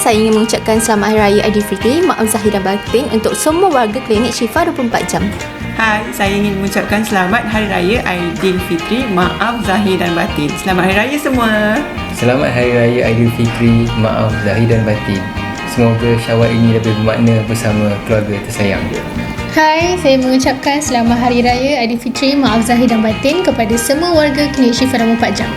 saya ingin mengucapkan selamat Hari Raya Aidilfitri, maaf zahir dan batin untuk semua warga klinik Syifa 24 jam. Hai, saya ingin mengucapkan selamat Hari Raya Aidilfitri, maaf zahir dan batin. Selamat Hari Raya semua. Selamat Hari Raya Aidilfitri, maaf zahir dan batin. Semoga Syawal ini lebih bermakna bersama keluarga tersayang. Hai, saya mengucapkan selamat Hari Raya Aidilfitri, maaf zahir dan batin kepada semua warga klinik Syifa 24 jam.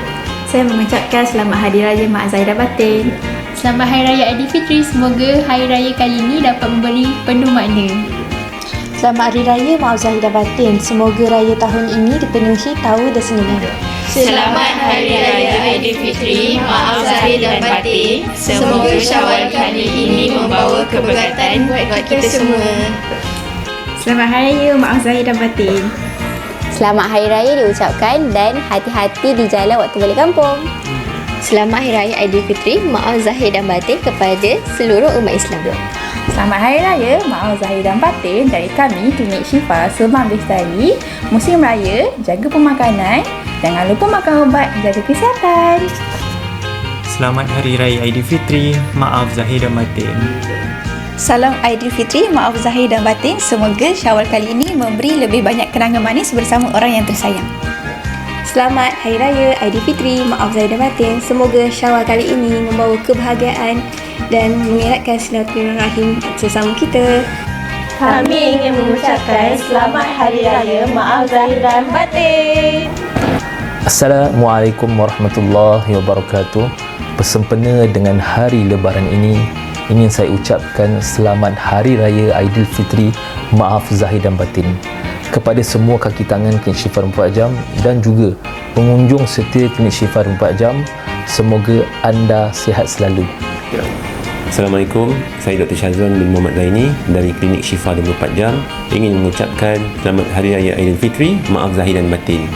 Saya mengucapkan selamat Hari Raya maaf zahir dan batin. Selamat Hari Raya Aidilfitri, semoga Hari Raya kali ini dapat memberi penuh makna. Selamat Hari Raya maaf zahir dan batin. Semoga raya tahun ini dipenuhi tawa dan senyuman. Selamat Hari Raya Aidilfitri, maaf zahir dan batin. Semoga Syawal kali ini membawa keberkatan buat kita semua. Selamat Hari Raya maaf zahir dan batin. Selamat Hari Raya diucapkan dan hati-hati di jalan waktu balik kampung. Selamat Hari Raya Aidilfitri, maaf zahir dan batin kepada seluruh umat Islam. Selamat Hari Raya maaf zahir dan batin dari kami Klinik Syifa Semang Bestari. Musim raya, jaga pemakanan, jangan lupa makan ubat, jaga kesihatan. Selamat Hari Raya Aidilfitri, maaf zahir dan batin. Salam Aidilfitri, maaf zahir dan batin. Semoga Syawal kali ini memberi lebih banyak kenangan manis bersama orang yang tersayang. Selamat Hari Raya Aidilfitri, maaf zahir dan batin. Semoga Syawal kali ini membawa kebahagiaan dan mengeratkan silaturahim sesama kita. Kami ingin mengucapkan selamat Hari Raya maaf zahir dan batin. Assalamualaikum warahmatullahi wabarakatuh. Bersempena dengan hari Lebaran ini, ingin saya ucapkan selamat Hari Raya Aidilfitri, maaf zahir dan batin kepada semua kaki tangan Klinik Syifa 24 jam dan juga pengunjung setia Klinik Syifa 24 jam. Semoga anda sihat selalu. Assalamualaikum, saya Dr. Syazwan bin Muhammad Zaini dari Klinik Syifa 24 jam ingin mengucapkan selamat Hari Raya Aidilfitri, maaf zahir dan batin.